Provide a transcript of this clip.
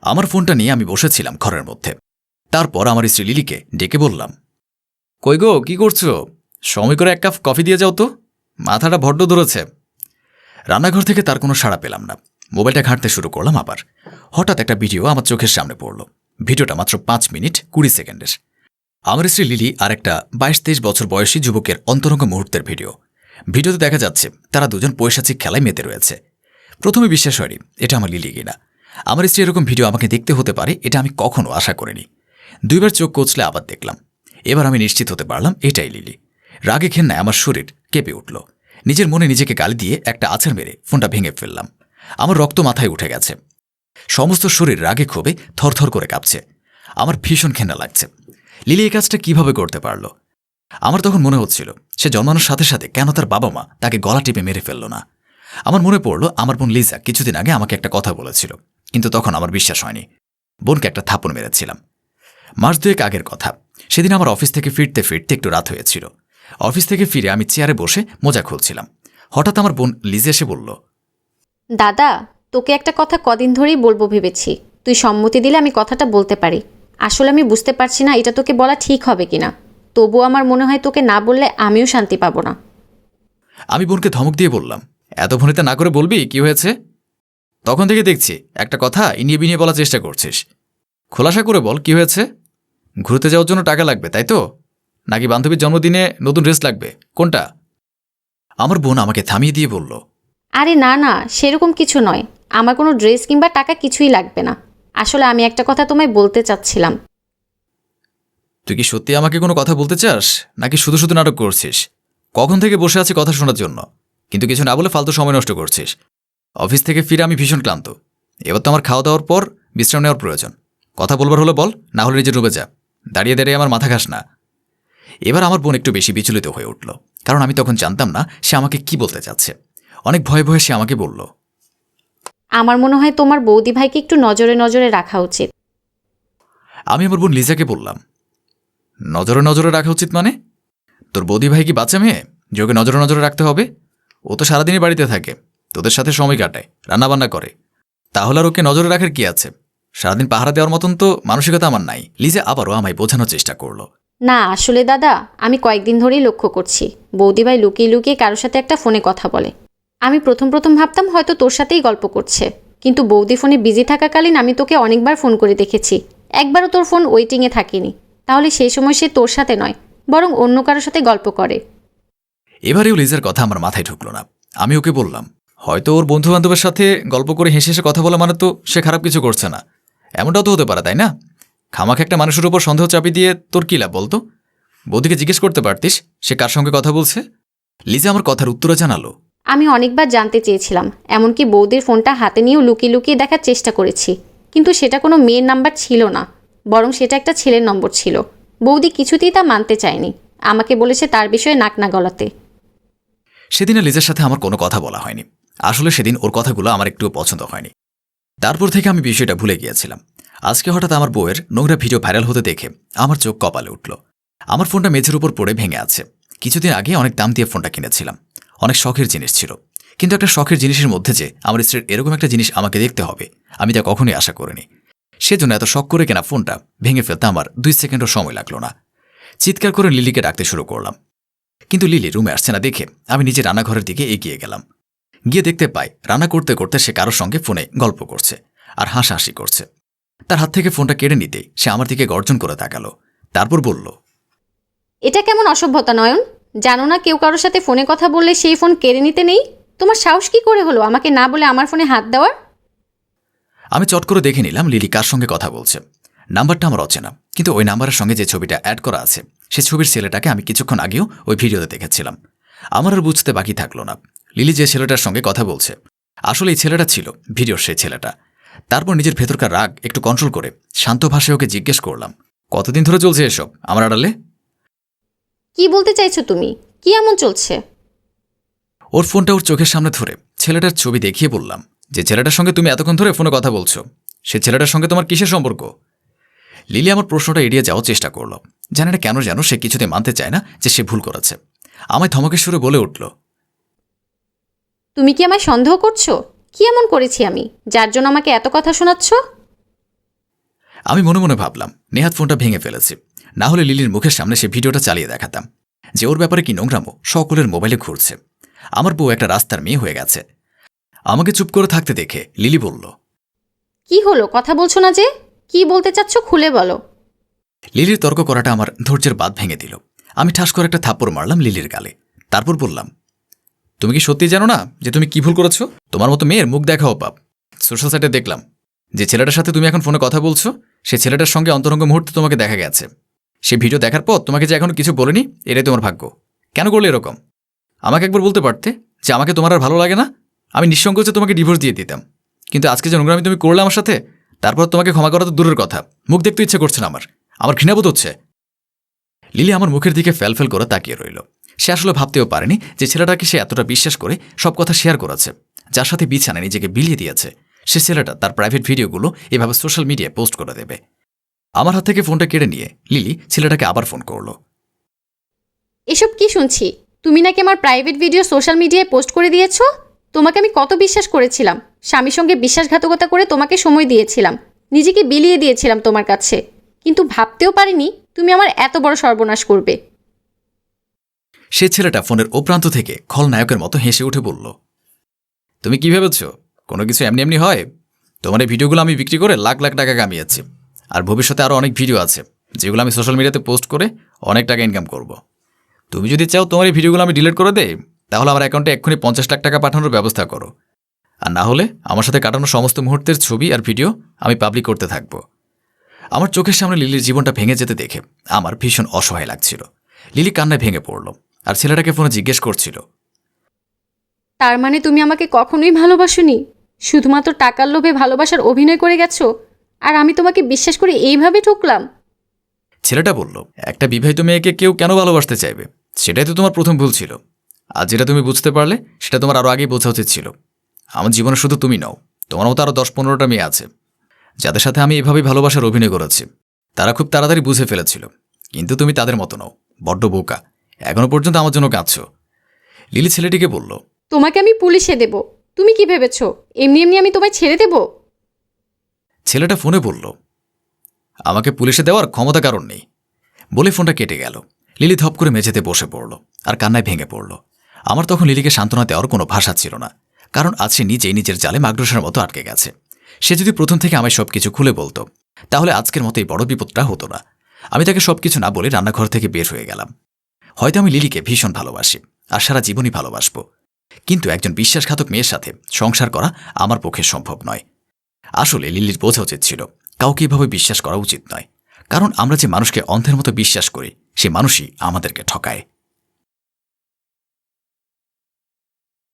আমার ফোনটা নিয়ে আমি বসেছিলাম ঘরের মধ্যে। তারপর আমার স্ত্রী লিলিকে ডেকে বললাম, কই গো, কি করছো? সময় করে 1 কাপ কফি দিয়ে যাও তো, মাথাটা বড্ড ধরেছে। রান্নাঘর থেকে তার কোনো সাড়া পেলাম না। মোবাইলটা ঘাঁটতে শুরু করলাম আবার। হঠাৎ একটা ভিডিও আমার চোখের সামনে পড়ল। ভিডিওটা মাত্র 5 মিনিট 20 সেকেন্ডের। আমার স্ত্রী লিলি আর একটা 22-23 বছর বয়সী যুবকের অন্তরঙ্গ মুহূর্তের ভিডিও। ভিডিওতে দেখা যাচ্ছে তারা দুজন পৈশাচিক খেলায় মেতে রয়েছে। প্রথমে বিশ্বাস হয়নি এটা আমার লিলি কিনা। আমার স্ত্রী এরকম ভিডিও আমাকে দেখতে হতে পারে এটা আমি কখনো আশা করিনি। 2বার চোখ কচলে আবার দেখলাম। এবার আমি নিশ্চিত হতে পারলাম এটাই লিলি। রাগে ঘেন্নায় আমার শরীর কেঁপে উঠল। নিজের মনে নিজেকে গালি দিয়ে একটা আছাড় মেরে ফোনটা ভেঙে ফেললাম। আমার রক্ত মাথায় উঠে গেছে। সমস্ত শরীর রাগে ক্ষোভে থরথর করে কাঁপছে। আমার ভীষণ ঘেন্না লাগছে। লিলি এই কাজটা কিভাবে করতে পারল? আমার তখন মনে হচ্ছিল সে জন্মানোর সাথে সাথে কেন তার বাবা মা তাকে গলা টিপে মেরে ফেলল না। আমার মনে পড়ল আমার বোন লিজা কিছুদিন আগে আমাকে একটা কথা বলেছিল, কিন্তু তখন আমার বিশ্বাস হয়নি। বোনকে একটা থাপ্পড় মেরেছিলাম। মাস 2 আগের কথা। সেদিন আমার অফিস থেকে ফিরতে ফিরতে একটু রাত হয়েছিল। অফিস থেকে ফিরে আমি চেয়ারে বসে মোজা খুলছিলাম। হঠাৎ আমার বোন লিজা এসে বলল, দাদা, তোকে একটা কথা কদিন ধরেই বলবো ভেবেছি। তুই সম্মতি দিলে আমি কথাটা বলতে পারি। আসলে আমি বুঝতে পারছি না এটা তোকে বলা ঠিক হবে কিনা। তবুও আমার মনে হয় তোকে না বললে আমিও শান্তি পাবো না। আমি বোনকে ধমক দিয়ে বললাম, এত ভনিতা না করে বলবি কি হয়েছে? তখন থেকে দেখছি একটা কথা ইনিয়ে বিনিয়ে বলার চেষ্টা করছিস। খোলাসা করে বল কি হয়েছে? ঘুরতে যাওয়ার জন্য টাকা লাগবে তাই তো, নাকি বান্ধবীর জন্মদিনে নতুন ড্রেস লাগবে, কোনটা? আমার বোন আমাকে থামিয়ে দিয়ে বলল, আরে না না, সেরকম কিছু নয়। আমার কোনো ড্রেস কিংবা টাকা কিছুই লাগবে না। আসলে আমি একটা কথা তোমায় বলতে চাচ্ছিলাম। তুই কি সত্যি আমাকে কোনো কথা বলতে চাস, নাকি শুধু শুধু নাটক করছিস? কখন থেকে বসে আছি কথা শোনার জন্য, কিন্তু কিছু না বলে ফালতু সময় নষ্ট করছিস। অফিস থেকে ফিরে আমি ভীষণ ক্লান্ত। এবার তো আমার খাওয়া দাওয়ার পর বিশ্রাম নেওয়ার প্রয়োজন। কথা বলবার হলে বল, না হলে নিজে ডুবে যা। দাঁড়িয়ে দাঁড়িয়ে আমার মাথা ঘাস না। এবার আমার বোন একটু বেশি বিচলিত হয়ে উঠল, কারণ আমি তখন জানতাম না সে আমাকে কি বলতে চাচ্ছে। অনেক ভয়ে ভয়ে সে আমাকে বলল, আমার মনে হয় তোমার বৌদি ভাইকে একটু নজরে নজরে রাখা উচিত। আমি আমার বোন লিজাকে বললাম, নজরে নজরে রাখা উচিত মানে? তোর বৌদি ভাই কি বাচ্চা মেয়ে যে ওকে নজরে নজরে রাখতে হবে? ও তো সারাদিনই বাড়িতে থাকে, তোদের সাথে সময় কাটায়, রান্নাবান্না করে। তাহলে আর ওকে নজরে রাখার কি আছে? সারাদিন পাহারা দেওয়ার মতন তো মানসিকতা আমার নাই। লিজা আবারও আমায় বোঝানোর চেষ্টা করলো। না আসলে দাদা, আমি কয়েকদিন ধরেই লক্ষ্য করছি বৌদি ভাই লুকিয়ে লুকিয়ে কারোর সাথে একটা ফোনে কথা বলে। আমি প্রথম প্রথম ভাবতাম হয়তো তোর সাথেই গল্প করছে, কিন্তু বৌদি ফোনে বিজি থাকাকালীন আমি তোকে অনেকবার ফোন করে দেখেছি। একবারও তোর ফোন ওয়েটিংয়ে থাকেনি। তাহলে সেই সময় সে তোর সাথে নয়, বরং অন্য কারোর সাথে গল্প করে। এবারেও লিজার কথা আমার মাথায় ঢুকলো না। আমি ওকে বললাম, হয়তো ওর বন্ধু বান্ধবের সাথে গল্প করে হেসে হেসে কথা বলা মানে তো সে খারাপ কিছু করছে না। এমনটাও তো হতে পারে তাই না? খামাকে একটা মানুষের উপর সন্দেহ চাপিয়ে দিয়ে তোর কী লাভ বলতো? বৌদিকে জিজ্ঞেস করতে পারতিস সে কার সঙ্গে কথা বলছে। লিজা আমার কথার উত্তরে জানালো, আমি অনেকবার জানতে চেয়েছিলাম, এমনকি বৌদির ফোনটা হাতে নিয়েও লুকিয়ে লুকিয়ে দেখার চেষ্টা করেছি, কিন্তু সেটা কোনো মেয়ের নাম্বার ছিল না, বরং সেটা একটা ছেলের নম্বর ছিল। বৌদি কিছুতেই তা মানতে চায়নি, আমাকে বলেছে তার বিষয়ে নাক না গলাতে। সেদিনে লিজার সাথে আমার কোনো কথা বলা হয়নি। আসলে সেদিন ওর কথাগুলো আমার একটুও পছন্দ হয়নি। তারপর থেকে আমি বিষয়টা ভুলে গিয়েছিলাম। আজকে হঠাৎ আমার বউয়ের নোংরা ভিডিও ভাইরাল হতে দেখে আমার চোখ কপালে উঠল। আমার ফোনটা মেঝের উপর পড়ে ভেঙে আছে। কিছুদিন আগে অনেক দাম দিয়ে ফোনটা কিনেছিলাম। অনেক শখের জিনিস ছিল, কিন্তু একটা শখের জিনিসের মধ্যে যে আমার স্ত্রীর এরকম একটা জিনিস আমাকে দেখতে হবে আমি তা কখনোই আশা করিনি। সেজন্য এত শখ করে কেনা ফোনটা ভেঙে ফেলতে আমার 2 সেকেন্ডও সময় লাগলো না। চিৎকার করে লিলিকে ডাকতে শুরু করলাম, কিন্তু লিলি রুমে আসছে না দেখে আমি নিজে রান্নাঘরের দিকে এগিয়ে গেলাম। গিয়ে দেখতে পাই রান্না করতে করতে সে কারোর সঙ্গে ফোনে গল্প করছে আর হাসাহাসি করছে। তার হাত থেকে ফোনটা কেড়ে নিতেই সে আমার দিকে গর্জন করে তাকালো। তারপর বলল, এটা কেমন অসভ্যতা নয়ন? জানো না কেউ কারোর সাথে ফোনে কথা বললে সেই ফোন কেড়ে নিতে নেই? তোমার সাহস কি করে হলো আমাকে না বলে আমার ফোনে হাত দেওয়ার? আমি চট করে দেখে নিলাম লিলি কার সঙ্গে কথা বলছে। নাম্বারটা আমার অচেনা, কিন্তু ওই নাম্বারের সঙ্গে যে ছবিটা অ্যাড করা আছে সে ছবির ছেলেটাকে আমি কিছুক্ষণ আগেও ওই ভিডিওতে দেখেছিলাম। আমার আর বুঝতে বাকি থাকলো না লিলি যে ছেলেটার সঙ্গে কথা বলছে আসলে এই ছেলেটা ছিল ভিডিওর সেই ছেলেটা। তারপর নিজের ভেতরকার রাগ একটু কন্ট্রোল করে শান্ত ভাষায় ওকে জিজ্ঞেস করলাম, কতদিন ধরে চলছে এসব আমার আড়ালে? কি বলতে চাইছো তুমি? কি এমন চলছে? ওর ফোনটা ওর চোখের সামনে ধরে ছেলেটার ছবি দেখিয়ে বললাম, যে ছেলেটার সঙ্গে তুমি এতক্ষণ ধরে ফোনে কথা বলছো সে ছেলেটার সঙ্গে তোমার কিসের সম্পর্ক? লিলি আমার প্রশ্নটা এড়িয়ে যাওয়ার চেষ্টা করল। জানে না কেন যেন সে কিছুতে মানতে চায় না যে সে ভুল করেছে। আমায় ধমকের সুরে বলে উঠল, তুমি কি আমায় সন্দেহ করছো? কি এমন করেছি আমি যার জন্য আমাকে এত কথা শোনাচ্ছ? আমি মনে মনে ভাবলাম নেহাত ফোনটা ভেঙে ফেলেছি, না হলে লিলির মুখের সামনে সে ভিডিওটা চালিয়ে দেখাতাম যে ওর ব্যাপারে কি নোংরামো সকলের মোবাইলে ঘুরছে। আমার বউ একটা রাস্তার মেয়ে হয়ে গেছে। আমাকে চুপ করে থাকতে দেখে লিলি বলল, কি হলো, কথা বলছো না যে? কি বলতে চাচ্ছ খুলে বলো। লিলির তর্ক করাটা আমার ধৈর্যের বাঁধ ভেঙে দিল। আমি ঠাস করে একটা থাপ্পড় মারলাম লিলির গালে। তারপর বললাম, তুমি কি সত্যি জানো না যে তুমি কি ভুল করেছো? তোমার মতো মেয়ের মুখ দেখাও পাপ। সোশ্যাল সাইটে দেখলাম যে ছেলেটার সাথে তুমি এখন ফোনে কথা বলছো, সে ছেলেটার সঙ্গে অন্তরঙ্গ মুহূর্তে তোমাকে দেখা গেছে। সে ভিডিও দেখার পর তোমাকে যে এখনো কিছু বলেনি, এটাই তোমার ভাগ্য। কেন করলে এরকম? আমাকে একবার বলতে পারতে যে আমাকে তোমার আর ভালো লাগে না, আমি নিঃসংকোচে তোমাকে ডিভোর্স দিয়ে দিতাম। কিন্তু আজকে যে নোংরামি তুমি করলে আমার সাথে, তারপর তোমাকে ক্ষমা করা তো দূরের কথা, মুখ দেখতে ইচ্ছে করছে না আমার ঘৃণাবোধ হচ্ছে। লিলি আমার মুখের দিকে ফ্যালফেল করে তাকিয়ে রইল। সে আসলে ভাবতেও পারেনি যে ছেলেটাকে সে এতটা বিশ্বাস করে সব কথা শেয়ার করেছে, যার সাথে বিছানায় নিজেকে বিলিয়ে দিয়েছে, সে ছেলেটা তার প্রাইভেট ভিডিওগুলো এভাবে সোশ্যাল মিডিয়ায় পোস্ট করে দেবে। আমার হাত থেকে ফোনটা কেড়ে নিয়ে লিলি ছেলেটাকে আবার ফোন করল। এসব কি শুনছি? তুমি নাকি আমার প্রাইভেট ভিডিও সোশ্যাল মিডিয়ায় পোস্ট করে দিয়েছো? তোমাকে আমি কত বিশ্বাস করেছিলাম, স্বামীর সঙ্গে বিশ্বাসঘাতকতা করে তোমাকে সময় দিয়েছিলাম, নিজেকে বিলিয়ে দিয়েছিলাম তোমার কাছে, কিন্তু ভাবতেও পারিনি তুমি আমার এত বড় সর্বনাশ করবে। সে ছেলেটা ফোনের ও প্রান্ত থেকে খলনায়কের মতো হেসে উঠে বলল, তুমি কি ভেবেছ কোনো কিছু এমনি এমনি হয়? তোমার এই ভিডিওগুলো আমি বিক্রি করে লাখ লাখ টাকা কামিয়েছি, আর ভবিষ্যতে আরও অনেক ভিডিও আছে যেগুলো আমি সোশ্যাল মিডিয়াতে পোস্ট করে অনেক টাকা ইনকাম করব। তুমি যদি চাও তোমার এই ভিডিওগুলো আমি ডিলিট করে দেই, তাহলে আমার অ্যাকাউন্টে এক্ষুনি 50 লাখ টাকা পাঠানোর ব্যবস্থা করো। আর না হলে আমার সাথে কাটানো সমস্ত মুহূর্তের ছবি আর ভিডিও আমি পাবলিক করতে থাকব। আমার চোখের সামনে লিলির জীবনটা ভেঙে যেতে দেখে আমার ভীষণ অসহায় লাগছিল। লিলি কান্নায় ভেঙে পড়ল আর ছেলেটাকে ফোনে জিজ্ঞেস করছিল, তার মানে তুমি আমাকে কখনোই ভালোবাসোনি, শুধুমাত্র টাকার লোভে ভালোবাসার অভিনয় করে গেছো, আর আমি তোমাকে বিশ্বাস করে এইভাবে ঠকলাম? ছেলেটা বলল, একটা বিবাহিত মেয়েকে কেউ কেন ভালোবাসতে চাইবে, সেটাই তো তোমার প্রথম ভুল ছিল। আর যেটা তুমি বুঝতে পারলে সেটা তোমার আরও আগেই বোঝা উচিত ছিল। আমার জীবনে শুধু তুমি নও, তোমার মতো আরও 10-15টা মেয়ে আছে যাদের সাথে আমি এভাবেই ভালোবাসার অভিনয় করেছি। তারা খুব তাড়াতাড়ি বুঝে ফেলেছিল, কিন্তু তুমি তাদের মতো নও, বড্ড বোকা। এখনো পর্যন্ত আমার জন্য কাঁদছো। লিলি ছেলেটিকে বলল, তোমাকে আমি পুলিশে দেব। তুমি কি ভেবেছো এমনি এমনি আমি তোমায় ছেড়ে দেব? ছেলেটা ফোনে বলল, আমাকে পুলিশে দেওয়ার ক্ষমতা কারণ নেই। বলে ফোনটা কেটে গেল। লিলি ধপ করে মেঝেতে বসে পড়ল আর কান্নায় ভেঙে পড়ল। আমার তখন লিলিকে সান্ত্বনা দেওয়ার কোনো ভাষা ছিল না, কারণ আজ সে নিজেই নিজের জালে মাকড়সার মতো আটকে গেছে। সে যদি প্রথম থেকে আমায় সবকিছু খুলে বলতো, তাহলে আজকের মতো এই বড় বিপদটা হতো না। আমি তাকে সবকিছু না বলে রান্নাঘর থেকে বের হয়ে গেলাম। হয়তো আমি লিলিকে ভীষণ ভালোবাসি আর সারা জীবনই ভালোবাসবো, কিন্তু একজন বিশ্বাসঘাতক মেয়ের সাথে সংসার করা আমার পক্ষে সম্ভব নয়। আসলে লিলির বোঝা উচিত ছিল কাউকে এভাবে বিশ্বাস করা উচিত নয়, কারণ আমরা যে মানুষকে অন্ধের মতো বিশ্বাস করি সে মানুষই আমাদেরকে ঠকায়।